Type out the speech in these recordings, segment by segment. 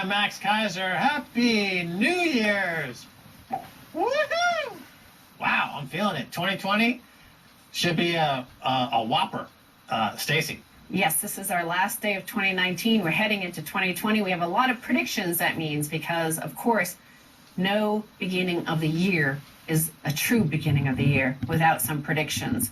I'm Max Keiser. Happy New Year's! Woohoo! Wow, I'm feeling it. 2020 should be a whopper. Stacy. Yes, this is our last day of 2019. We're heading into 2020. We have a lot of predictions, that means, because, of course, no beginning of the year is a true beginning of the year without some predictions.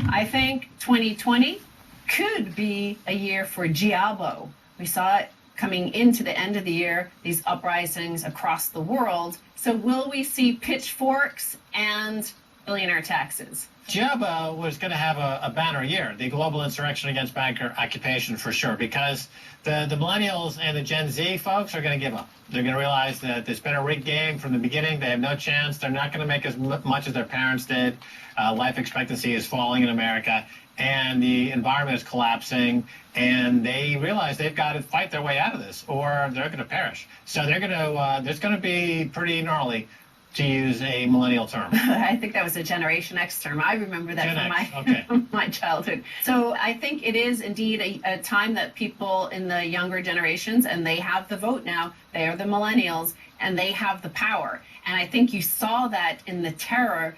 I think 2020 could be a year for Diabo. We saw it coming into the end of the year, these uprisings across the world. So will we see pitchforks and billionaire taxes? Diabo was going to have a banner year, the global insurrection against banker occupation, for sure, because the millennials and the Gen Z folks are going to give up. They're going to realize that it's been a rigged game from the beginning. They have no chance. They're not going to make as much as their parents did. Life expectancy is falling in America, and the environment is collapsing, and they realize they've got to fight their way out of this, or they're going to perish. So they're going to, it's going to be pretty gnarly, to use a millennial term. I think that was a Generation X term. I remember that from my childhood. So I think it is indeed a time that people in the younger generations, and they have the vote now, they are the millennials, and they have the power. And I think you saw that in the terror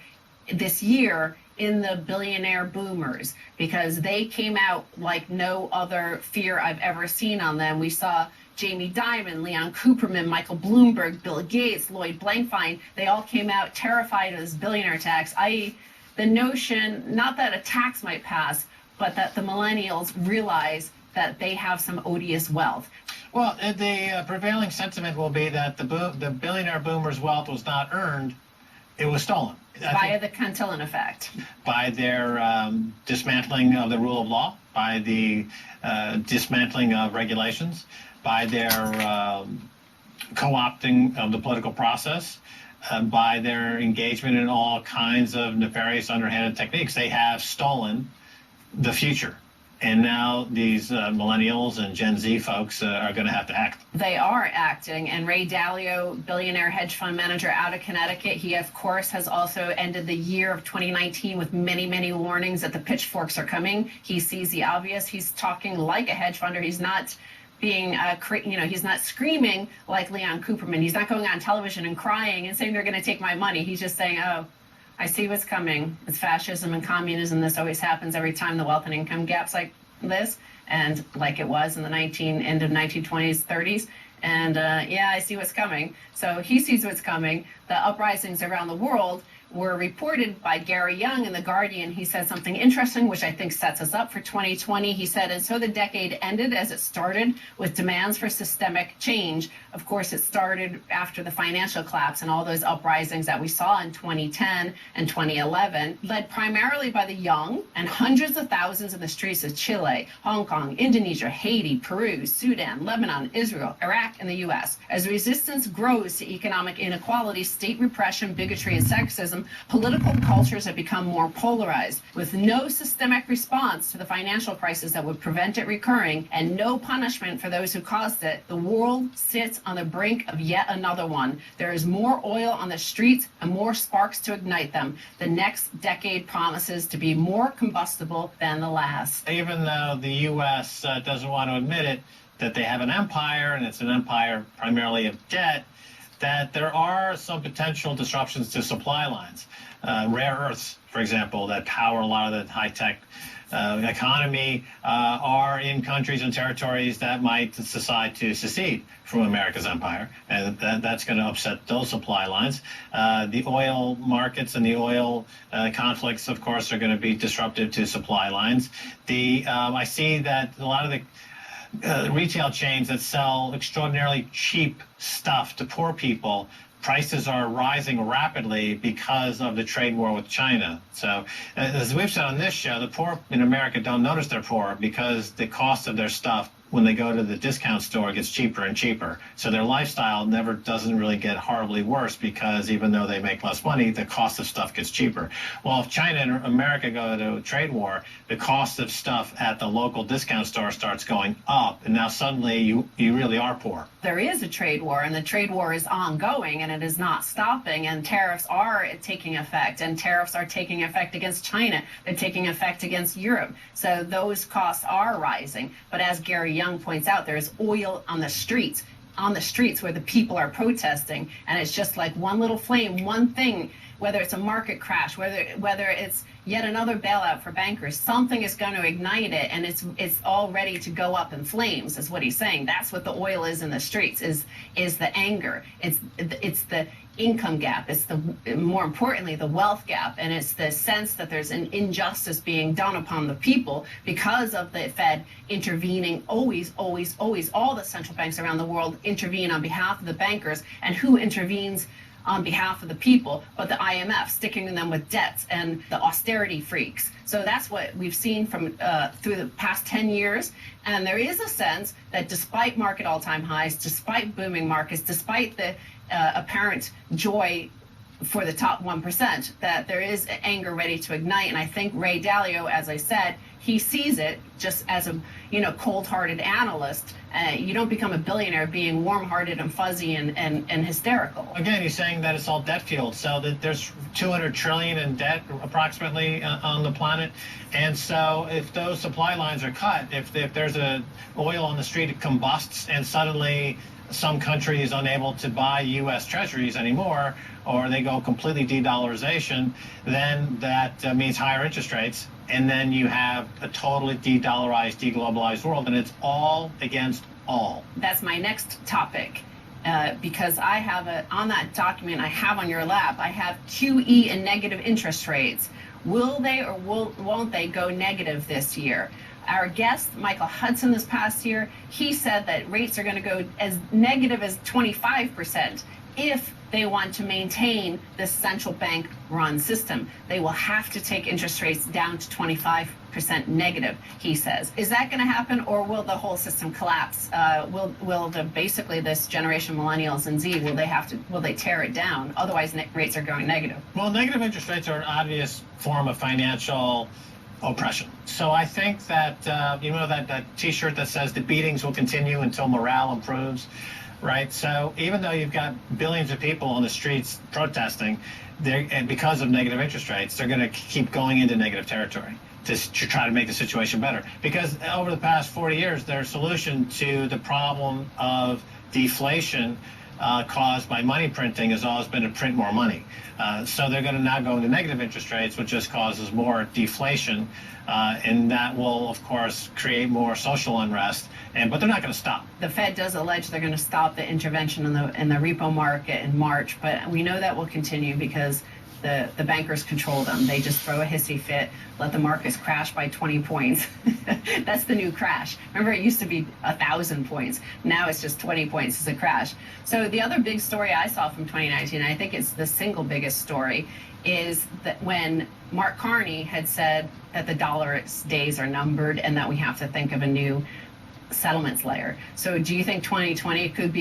this year in the billionaire boomers, because they came out like no other fear I've ever seen on them. We saw Jamie Dimon, Leon Cooperman, Michael Bloomberg, Bill Gates, Lloyd Blankfein, they all came out terrified of this billionaire tax, i.e. the notion, not that a tax might pass, but that the millennials realize that they have some odious wealth. Well, the prevailing sentiment will be that the billionaire boomers' wealth was not earned, it was stolen. Via the Cantillon effect. By their dismantling of the rule of law, by the dismantling of regulations, by their co-opting of the political process, by their engagement in all kinds of nefarious, underhanded techniques. They have stolen the future. And now these millennials and Gen Z folks are going to have to act. They are acting. And Ray Dalio, billionaire hedge fund manager out of Connecticut, he, of course, has also ended the year of 2019 with many, many warnings that the pitchforks are coming. He sees the obvious. He's talking like a hedge funder. He's not being, he's not screaming like Leon Cooperman. He's not going on television and crying and saying they're going to take my money. He's just saying, oh, I see what's coming. It's fascism and communism. This always happens every time the wealth and income gaps like this, and like it was in the end of 1920s, 30s. And yeah, I see what's coming. So he sees what's coming. The uprisings around the world were reported by Gary Young in The Guardian. He said something interesting, which I think sets us up for 2020. He said, and so the decade ended as it started with demands for systemic change. Of course, it started after the financial collapse and all those uprisings that we saw in 2010 and 2011, led primarily by the young and hundreds of thousands in the streets of Chile, Hong Kong, Indonesia, Haiti, Peru, Sudan, Lebanon, Israel, Iraq, and the U.S. As resistance grows to economic inequality, state repression, bigotry, and sexism, political cultures have become more polarized, with no systemic response to the financial crisis that would prevent it recurring and no punishment for those who caused it. The world sits on the brink of yet another one. There is more oil on the streets and more sparks to ignite them. The next decade promises to be more combustible than the last. Even though the U.S. Doesn't want to admit it, that they have an empire, and it's an empire primarily of debt, that there are some potential disruptions to supply lines. Rare earths, for example, that power a lot of the high-tech economy are in countries and territories that might decide to secede from America's empire, and that's going to upset those supply lines. The oil markets and the oil conflicts, of course, are going to be disruptive to supply lines. I see that a lot of the retail chains that sell extraordinarily cheap stuff to poor people, prices are rising rapidly because of the trade war with China. So as we've said on this show, the poor in America don't notice they're poor because the cost of their stuff when they go to the discount store gets cheaper and cheaper. So their lifestyle doesn't really get horribly worse because even though they make less money, the cost of stuff gets cheaper. Well, if China and America go to a trade war, the cost of stuff at the local discount store starts going up, and now suddenly you really are poor. There is a trade war, and the trade war is ongoing, and it is not stopping, and tariffs are taking effect, and tariffs are taking effect against China. They're taking effect against Europe. So those costs are rising. But as Gary Young points out, there's oil on the streets. on the streets where the people are protesting, and it's just like one little flame, one thing, whether it's a market crash, whether it's yet another bailout for bankers, something is going to ignite it, and it's all ready to go up in flames, is what he's saying. That's what the oil is in the streets, is the anger. It's the income gap. It's more importantly, the wealth gap, and it's the sense that there's an injustice being done upon the people because of the Fed intervening always. All the central banks around the world intervene on behalf of the bankers, and who intervenes on behalf of the people, but the IMF, sticking them with debts, and the austerity freaks. So that's what we've seen from through the past 10 years. And there is a sense that despite market all-time highs, despite booming markets, despite the apparent joy for the top 1%, that there is anger ready to ignite. And I think Ray Dalio, as I said, he sees it just as a cold-hearted analyst. You don't become a billionaire being warm-hearted and fuzzy and hysterical. Again, he's saying that it's all debt fueled, so that there's 200 trillion in debt approximately on the planet. And so if those supply lines are cut, if there's a oil on the street, it combusts, and suddenly some country is unable to buy U.S. treasuries anymore, or they go completely de-dollarization, then that means higher interest rates. And then you have a totally de-dollarized, de-globalized world, and it's all against all. That's my next topic, because I have on that document I have on your lap, I have QE and negative interest rates. Will they or won't they go negative this year? Our guest, Michael Hudson, this past year, he said that rates are going to go as negative as 25% if they want to maintain this central bank run system. They will have to take interest rates down to 25% negative, he says. Is that going to happen, or will the whole system collapse? Will basically this generation, millennials and Z, will they tear it down? Otherwise, rates are going negative. Well, negative interest rates are an obvious form of financial oppression. So I think that, that T-shirt that says the beatings will continue until morale improves, right? So even though you've got billions of people on the streets protesting, and because of negative interest rates, they're going to keep going into negative territory to try to make the situation better. Because over the past 40 years, their solution to the problem of deflation caused by money printing has always been to print more money. So they're going to now go into negative interest rates, which just causes more deflation, and that will, of course, create more social unrest. But they're not going to stop. The Fed does allege they're going to stop the intervention in the repo market in March, but we know that will continue because the bankers control them. They just throw a hissy fit, let the markets crash by 20 points. That's the new crash. Remember, it used to be 1,000 points. Now it's just 20 points is a crash. So the other big story I saw from 2019, and I think it's the single biggest story, is that when Mark Carney had said that the dollar's days are numbered and that we have to think of a new settlements layer. So do you think 2020 could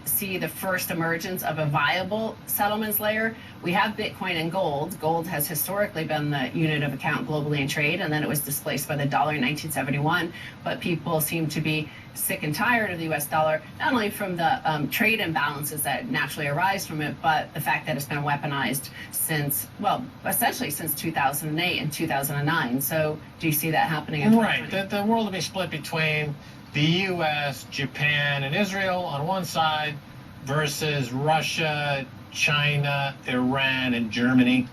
see the first emergence of a viable settlements layer? We have Bitcoin and gold. Gold has historically been the unit of account globally in trade, and then it was displaced by the dollar in 1971. But people seem to be sick and tired of the US dollar, not only from the trade imbalances that naturally arise from it, but the fact that it's been weaponized essentially since 2008 and 2009. So do you see that happening in 2020? Right. The world will be split between the U.S., Japan, and Israel on one side versus Russia, China, Iran, and Germany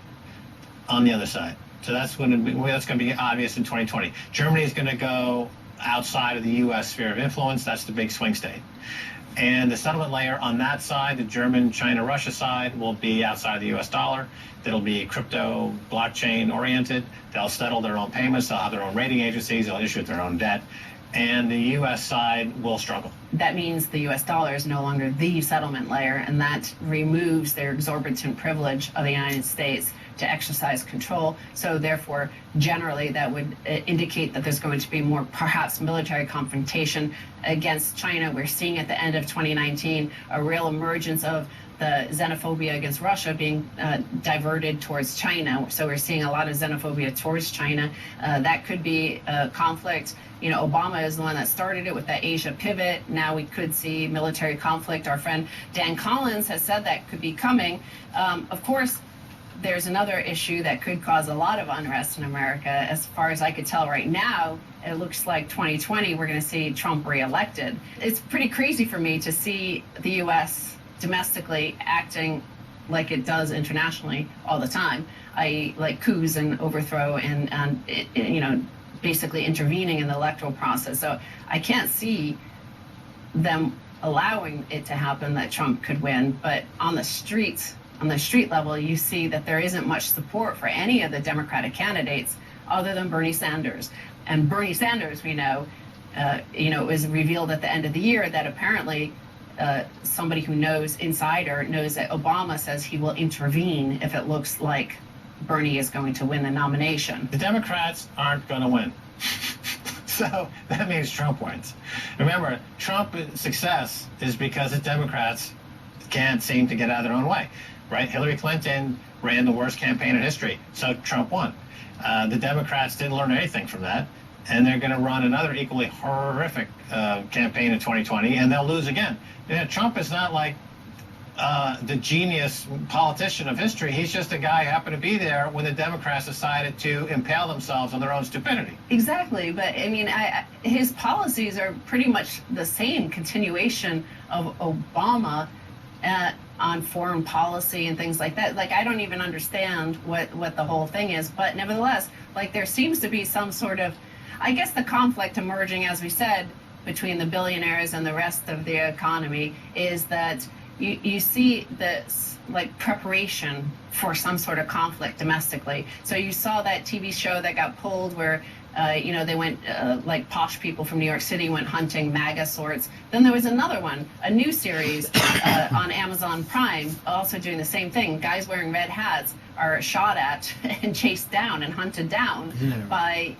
on the other side. So that's going to be obvious in 2020. Germany is going to go outside of the U.S. sphere of influence. That's the big swing state. And the settlement layer on that side, the German, China, Russia side, will be outside the U.S. dollar. That'll be crypto, blockchain oriented. They'll settle their own payments. They'll have their own rating agencies. They'll issue their own debt. And the U.S. side will struggle. That means the U.S. dollar is no longer the settlement layer, and that removes their exorbitant privilege of the United States to exercise control. So therefore, generally, that would indicate that there's going to be more, perhaps, military confrontation against China. We're seeing at the end of 2019 a real emergence of the xenophobia against Russia being diverted towards China. So we're seeing a lot of xenophobia towards China. That could be a conflict. Obama is the one that started it with that Asia pivot. Now we could see military conflict. Our friend Dan Collins has said that could be coming. Of course, there's another issue that could cause a lot of unrest in America. As far as I could tell right now, it looks like 2020, we're going to see Trump reelected. It's pretty crazy for me to see the U.S. domestically acting like it does internationally all the time, i.e. like coups and overthrow and basically intervening in the electoral process. So I can't see them allowing it to happen that Trump could win. But on the street level, you see that there isn't much support for any of the Democratic candidates other than Bernie Sanders. And Bernie Sanders, we know, it was revealed at the end of the year that apparently somebody who knows, insider, knows that Obama says he will intervene if it looks like Bernie is going to win the nomination. The Democrats aren't going to win. So that means Trump wins. Remember, Trump's success is because the Democrats can't seem to get out of their own way, right? Hillary Clinton ran the worst campaign in history, so Trump won. The Democrats didn't learn anything from that, and they're going to run another equally horrific campaign in 2020, and they'll lose again. Trump is not like the genius politician of history. He's just a guy who happened to be there when the Democrats decided to impale themselves on their own stupidity. Exactly, but I mean, his policies are pretty much the same continuation of Obama on foreign policy and things like that. Like, I don't even understand what the whole thing is, but nevertheless, like, there seems to be some sort of, I guess, the conflict emerging, as we said, between the billionaires and the rest of the economy is that you see this like preparation for some sort of conflict domestically. So you saw that TV show that got pulled where they went like posh people from New York City went hunting MAGA sorts. Then there was another one, a new series on Amazon Prime, also doing the same thing. Guys wearing red hats are shot at and chased down and hunted down by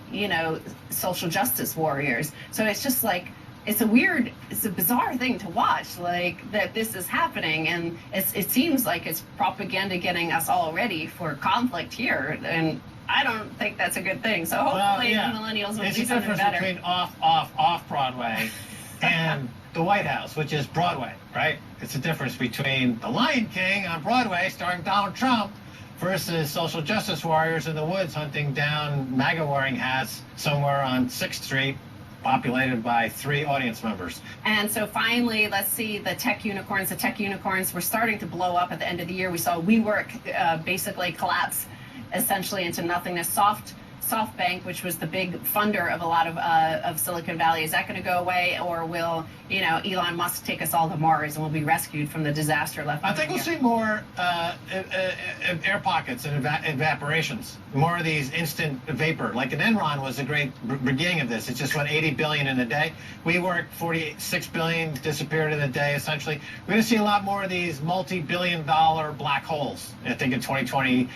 social justice warriors. So it's just like, it's a bizarre thing to watch, like that this is happening, and it seems like it's propaganda getting us all ready for conflict here, and I don't think that's a good thing. So hopefully the millennials will do something better. It's the difference between off Broadway and the White House, which is Broadway, right? It's the difference between The Lion King on Broadway starring Donald Trump versus social justice warriors in the woods hunting down MAGA wearing hats somewhere on 6th Street, populated by 3 audience members. And so finally, let's see the tech unicorns. The tech unicorns were starting to blow up at the end of the year. We saw WeWork basically collapse essentially into nothingness. SoftBank, which was the big funder of a lot of Silicon Valley, is that going to go away, or will Elon Musk take us all to Mars and we'll be rescued from the disaster left? I think we'll see more air pockets and evaporations, more of these instant vapor. Like an Enron was a great beginning of this. It just went 80 billion in a day. WeWork, 46 billion disappeared in a day. Essentially, we're going to see a lot more of these multi-billion-dollar black holes. I think in 2020,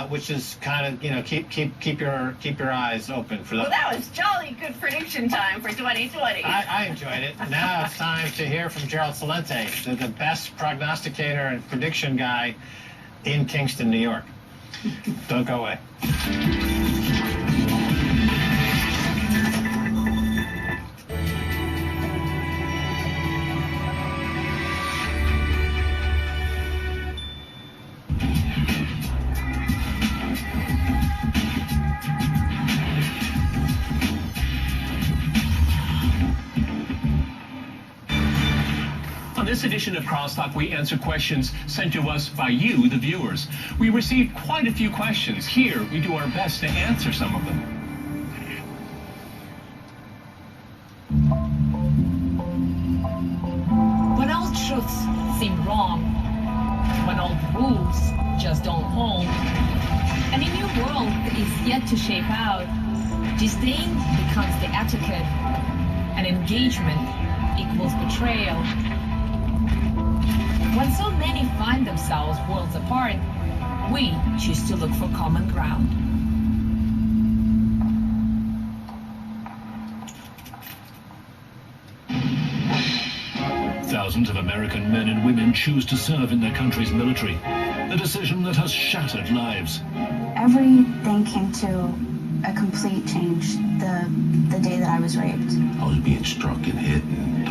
which is kind of keep your eyes open for that. Well, that was jolly good prediction time for 2020. I enjoyed it. Now it's time to hear from Gerald Celente, the best prognosticator and prediction guy in Kingston, New York. Don't go away. On this edition of Crosstalk, we answer questions sent to us by you, the viewers. We received quite a few questions. Here, we do our best to answer some of them. When all truths seem wrong, when all rules just don't hold, and a new world is yet to shape out, disdain becomes the etiquette, and engagement equals betrayal. When so many find themselves worlds apart, we choose to look for common ground. Thousands of American men and women choose to serve in their country's military, a decision that has shattered lives. Everything came to a complete change the day that I was raped. I was being struck and hit and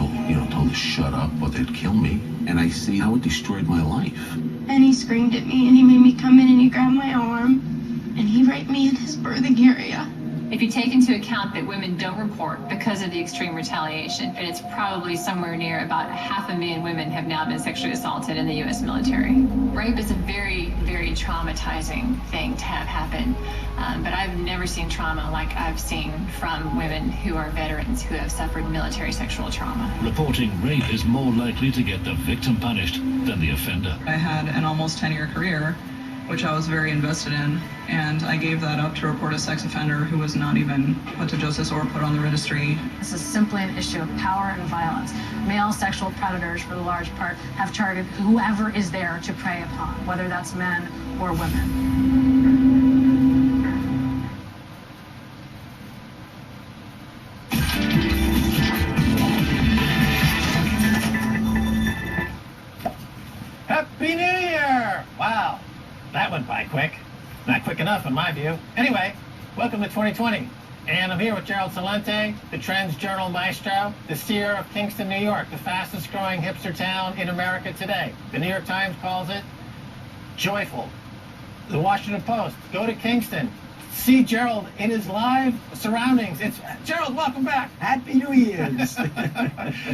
told to shut up or they'd kill me. And I see how it destroyed my life. And he screamed at me and he made me come in and he grabbed my arm and he raped me in his birthing area. If you take into account count that women don't report because of the extreme retaliation, and it's probably somewhere near about 500,000 women have now been sexually assaulted in the U.S. military. Rape is a very, very traumatizing thing to have happen, but I've never seen trauma like I've seen from women who are veterans who have suffered military sexual trauma. Reporting rape is more likely to get the victim punished than the offender. I had an almost 10-year career, which I was very invested in, and I gave that up to report a sex offender who was not even put to justice or put on the registry. This is simply an issue of power and violence. Male sexual predators, for the large part, have targeted whoever is there to prey upon, whether that's men or women. Happy New Year! Wow, that went by quick. Not quick enough in my view. Anyway, welcome to 2020. And I'm here with Gerald Celente, the Trends Journal maestro, the seer of Kingston, New York, the fastest growing hipster town in America today. The New York Times calls it joyful. The Washington Post, go to Kingston. See Gerald in his live surroundings. It's Gerald, welcome back. Happy New Year's.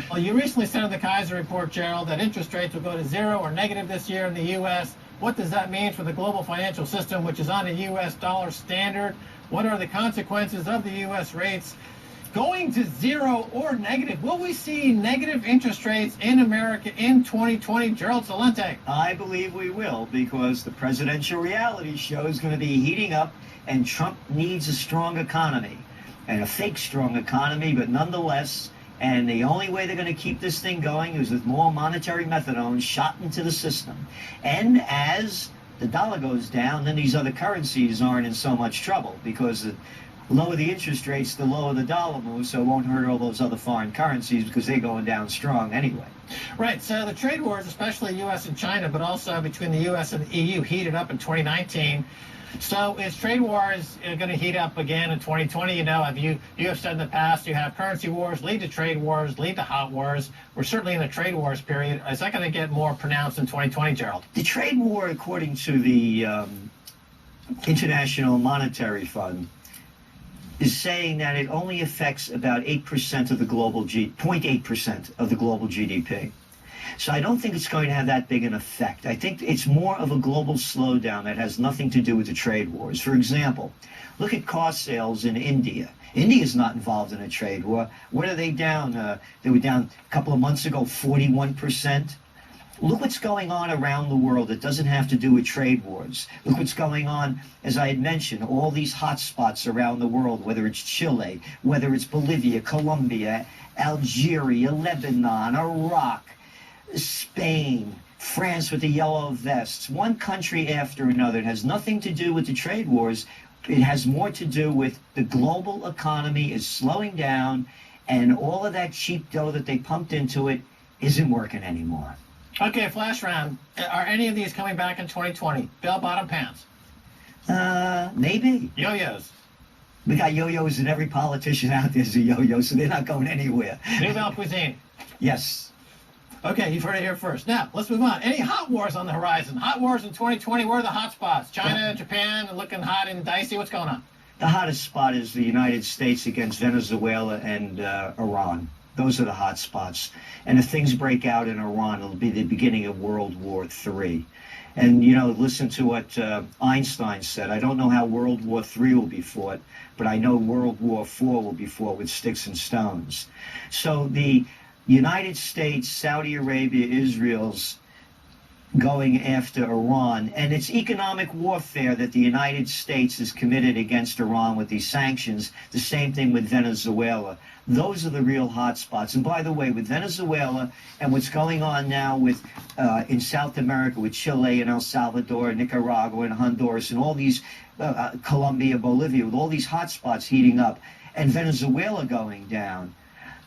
Well, you recently said in the Keiser Report, Gerald, that interest rates will go to zero or negative this year in the U.S. What does that mean for the global financial system, which is on a U.S. dollar standard? What are the consequences of the U.S. rates going to zero or negative? Will we see negative interest rates in America in 2020? Gerald Celente. I believe we will, because the presidential reality show is going to be heating up, and Trump needs a strong economy, and a fake strong economy, but nonetheless. And the only way they're going to keep this thing going is with more monetary methadone shot into the system. And as the dollar goes down, then these other currencies aren't in so much trouble, because the lower the interest rates, the lower the dollar moves, so it won't hurt all those other foreign currencies because they're going down strong anyway. Right, so the trade wars, especially U.S. and China, but also between the U.S. and the EU, heated up in 2019. So is trade wars going to heat up again in 2020? You know, you have said in the past, you have currency wars lead to trade wars, lead to hot wars. We're certainly in a trade wars period. Is that going to get more pronounced in 2020, Gerald? The trade war, according to the International Monetary Fund, is saying that it only affects about 8% of the global 0.8% of the global GDP. So I don't think it's going to have that big an effect. I think it's more of a global slowdown that has nothing to do with the trade wars. For example, look at car sales in India. India is not involved in a trade war. What are they down? They were down a couple of months ago, 41%. Look what's going on around the world that doesn't have to do with trade wars. Look what's going on, as I had mentioned, all these hot spots around the world, whether it's Chile, whether it's Bolivia, Colombia, Algeria, Lebanon, Iraq, Spain, France with the yellow vests, one country after another. It has nothing to do with the trade wars. It has more to do with the global economy is slowing down, and all of that cheap dough that they pumped into it isn't working anymore. Okay, flash round. Are any of these coming back in 2020? Bell-bottom pants? Maybe. Yo-yos? We got yo-yos, and every politician out there is a yo-yo, so they're not going anywhere. Nouvelle cuisine? Yes. Okay, you've heard it here first. Now, let's move on. Any hot wars on the horizon? Hot wars in 2020, where are the hot spots? China, Japan, looking hot and dicey. What's going on? The hottest spot is the United States against Venezuela and Iran. Those are the hot spots. And if things break out in Iran, it'll be the beginning of World War III. And, you know, listen to what Einstein said. I don't know how World War III will be fought, but I know World War IV will be fought with sticks and stones. So the United States, Saudi Arabia, Israel's going after Iran, and it's economic warfare that the United States has committed against Iran with these sanctions. The same thing with Venezuela. Those are the real hot spots. And by the way, with Venezuela and what's going on now with in South America with Chile and El Salvador, Nicaragua and Honduras and all these Colombia, Bolivia, with all these hot spots heating up and Venezuela going down,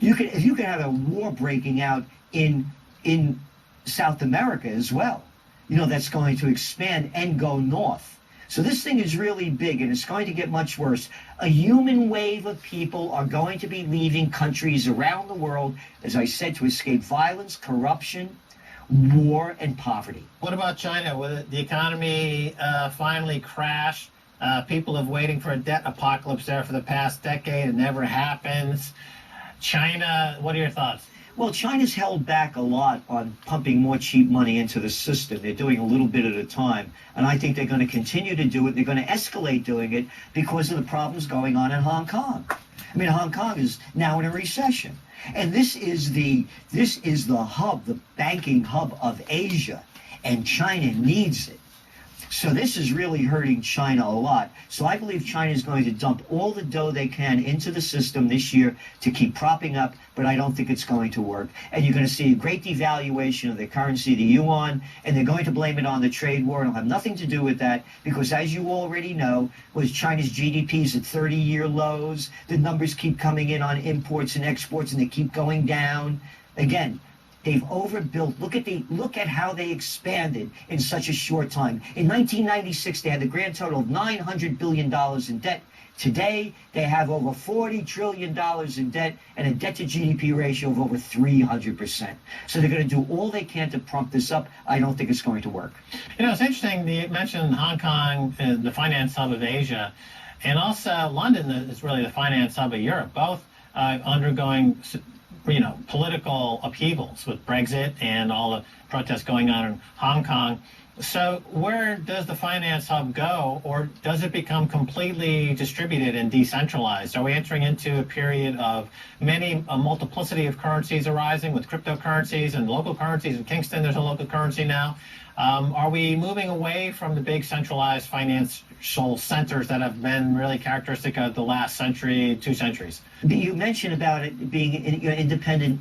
if you could have a war breaking out in South America as well, you know, that's going to expand and go north. So this thing is really big, and it's going to get much worse. A human wave of people are going to be leaving countries around the world, as I said, to escape violence, corruption, war, and poverty. What about China? Will the economy finally crash? People have waiting for a debt apocalypse there for the past decade. It never happens. China, what are your thoughts? Well, China's held back a lot on pumping more cheap money into the system. They're doing a little bit at a time. And I think they're going to continue to do it. They're going to escalate doing it because of the problems going on in Hong Kong. I mean, Hong Kong is now in a recession. And this is the hub, the banking hub of Asia. And China needs it. So this is really hurting China a lot. So I believe China is going to dump all the dough they can into the system this year to keep propping up, but I don't think it's going to work. And you're going to see a great devaluation of their currency, the yuan, and they're going to blame it on the trade war. It'll have nothing to do with that because, as you already know, was China's GDP is at 30-year lows. The numbers keep coming in on imports and exports, and they keep going down. Again, they've overbuilt. Look at how they expanded in such a short time. In 1996, they had the grand total of $900 billion in debt. Today, they have over $40 trillion in debt and a debt-to-GDP ratio of over 300%. So they're going to do all they can to pump this up. I don't think it's going to work. You know, it's interesting. You mentioned Hong Kong, the finance hub of Asia, and also London is really the finance hub of Europe, both undergoing political upheavals with Brexit and all the protests going on in Hong Kong. So where does the finance hub go, or does it become completely distributed and decentralized? Are we entering into a period of a multiplicity of currencies arising with cryptocurrencies and local currencies? In Kingston, there's a local currency now. Are we moving away from the big centralized financial centers that have been really characteristic of the last century, 2 centuries? You mentioned about it being independent.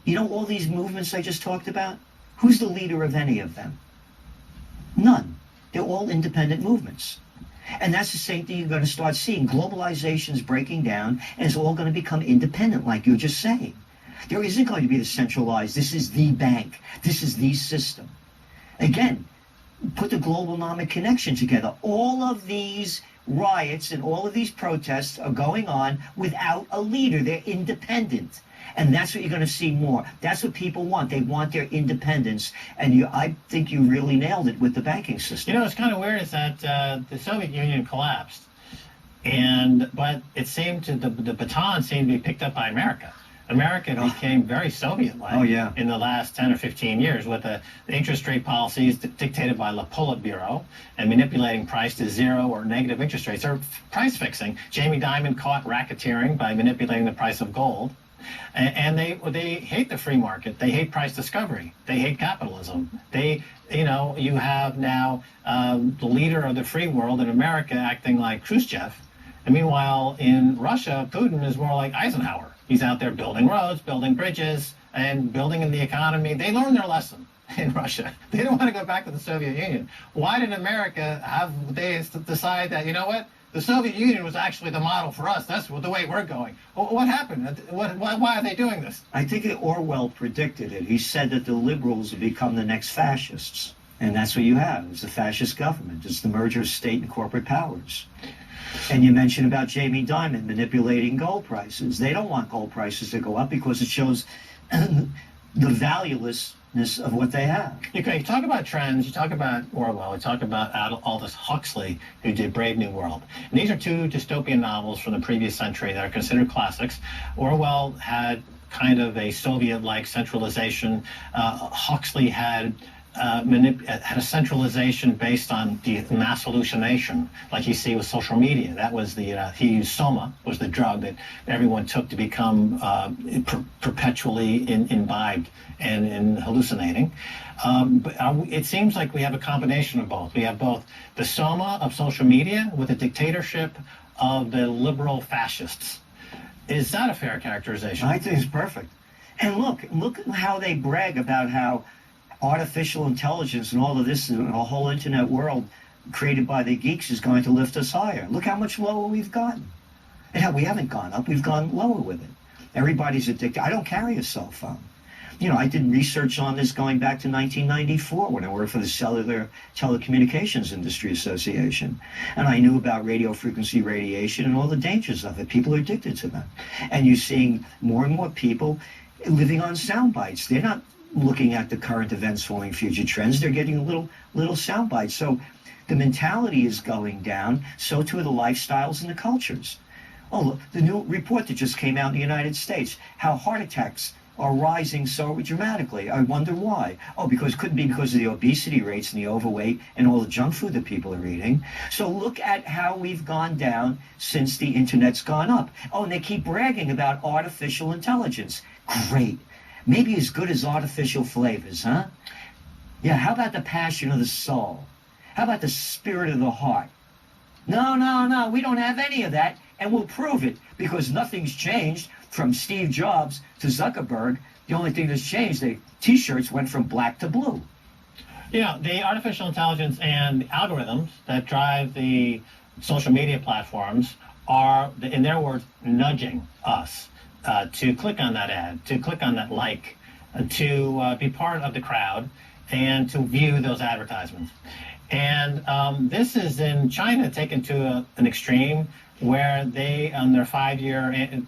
You know all these movements I just talked about? Who's the leader of any of them? None. They're all independent movements. And that's the same thing you're going to start seeing. Globalization is breaking down, and it's all going to become independent, like you're just saying. There isn't going to be the centralized, this is the bank, this is the system. Again, put the global economic connection together. All of these riots and all of these protests are going on without a leader. They're independent. And that's what you're going to see more. That's what people want. They want their independence. And I think you really nailed it with the banking system. You know, what's kind of weird is that the Soviet Union collapsed. But it seemed the baton seemed to be picked up by America. America became very Soviet-like in the last 10 or 15 years with the interest rate policies dictated by the Politburo and manipulating price to zero or negative interest rates or price fixing. Jamie Dimon caught racketeering by manipulating the price of gold. And they hate the free market. They hate price discovery. They hate capitalism. You have now the leader of the free world in America acting like Khrushchev. And meanwhile, in Russia, Putin is more like Eisenhower. He's out there building roads, building bridges, and building in the economy. They learned their lesson in Russia. They don't want to go back to the Soviet Union. Why did America decide that, you know what? The Soviet Union was actually the model for us. That's the way we're going. What happened? Why are they doing this? I think Orwell predicted it. He said that the liberals would become the next fascists. And that's what you have. It's a fascist government. It's the merger of state and corporate powers. And you mentioned about Jamie Dimon manipulating gold prices. They don't want gold prices to go up because it shows the valuelessness of what they have. You talk about trends, you talk about Orwell, you talk about Aldous Huxley, who did Brave New World. And these are 2 dystopian novels from the previous century that are considered classics. Orwell had kind of a Soviet-like centralization. Huxley had a centralization based on the mass hallucination, like you see with social media. That was he used soma, was the drug that everyone took to become perpetually imbibed and hallucinating. But it seems like we have a combination of both. We have both the soma of social media with the dictatorship of the liberal fascists. Is that a fair characterization? I think it's perfect. And look how they brag about how artificial intelligence and all of this and a whole internet world created by the geeks is going to lift us higher. Look how much lower we've gotten. And we haven't gone up, we've gone lower with it. Everybody's addicted. I don't carry a cell phone. I did research on this going back to 1994 when I worked for the Cellular Telecommunications Industry Association. And I knew about radio frequency radiation and all the dangers of it. People are addicted to them. And you're seeing more and more people living on sound bites. They're not looking at the current events following future trends. They're getting little sound bites. So The mentality is going down, so too are the lifestyles and the cultures. Oh, look, the new report that just came out in the United States, how heart attacks are rising so dramatically. I wonder why. Oh, because it couldn't be because of the obesity rates and the overweight and all the junk food that people are eating. So look at how we've gone down since the internet's gone up. Oh, and they keep bragging about artificial intelligence. Great. Maybe as good as artificial flavors, huh? Yeah, how about the passion of the soul? How about the spirit of the heart? No, we don't have any of that, and we'll prove it, because nothing's changed from Steve Jobs to Zuckerberg. The only thing that's changed, the T-shirts went from black to blue. You know, the artificial intelligence and algorithms that drive the social media platforms are, in their words, nudging us to click on that ad, to click on that like, to be part of the crowd, and to view those advertisements. And this is in China taken to an extreme where they, on their 5-year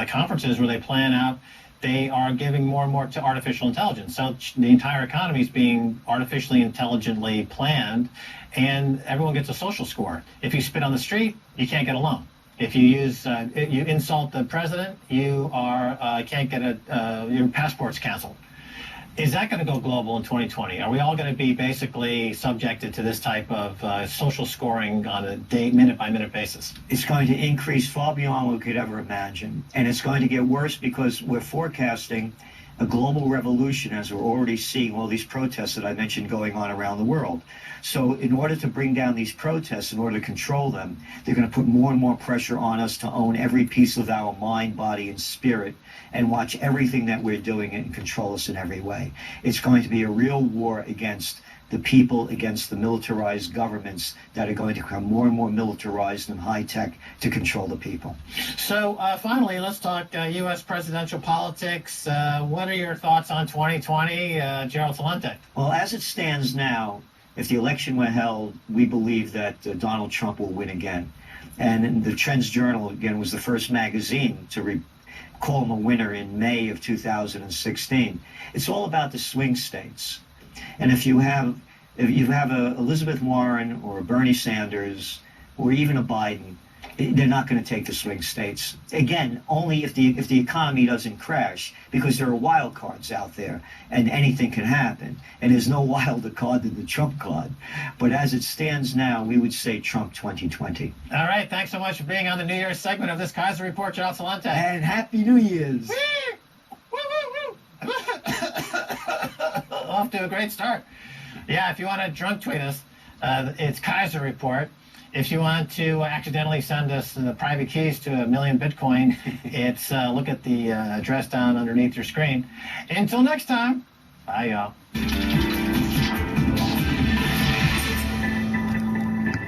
conferences where they plan out, they are giving more and more to artificial intelligence. So the entire economy is being artificially intelligently planned, and everyone gets a social score. If you spit on the street, you can't get a loan. If you you insult the president, you can't get your passport's canceled. Is that going to go global in 2020? Are we all going to be basically subjected to this type of social scoring on a minute-by-minute basis? It's going to increase far beyond what we could ever imagine. And it's going to get worse because we're forecasting a global revolution, as we're already seeing all these protests that I mentioned going on around the world. So in order to bring down these protests, in order to control them, they're going to put more and more pressure on us to own every piece of our mind, body, and spirit, and watch everything that we're doing and control us in every way. It's going to be a real war against the people, against the militarized governments that are going to become more and more militarized and high-tech to control the people. So finally, let's talk U.S. presidential politics. What are your thoughts on 2020, Gerald Celente? Well, as it stands now, if the election were held, we believe that Donald Trump will win again. And the Trends Journal, again, was the first magazine to call him a winner in May of 2016. It's all about the swing states. And if you have a Elizabeth Warren or a Bernie Sanders or even a Biden, they're not going to take the swing states. Again, only if the economy doesn't crash, because there are wild cards out there and anything can happen. And there's no wilder card than the Trump card. But as it stands now, we would say Trump 2020. All right. Thanks so much for being on the New Year's segment of this Keiser Report, Gerald Celente. And Happy New Year's. Off to a great start. Yeah, if you want to drunk tweet us, it's Keiser Report. If you want to accidentally send us the private keys to 1 million Bitcoin, it's look at the address down underneath your screen. Until next time, bye, y'all.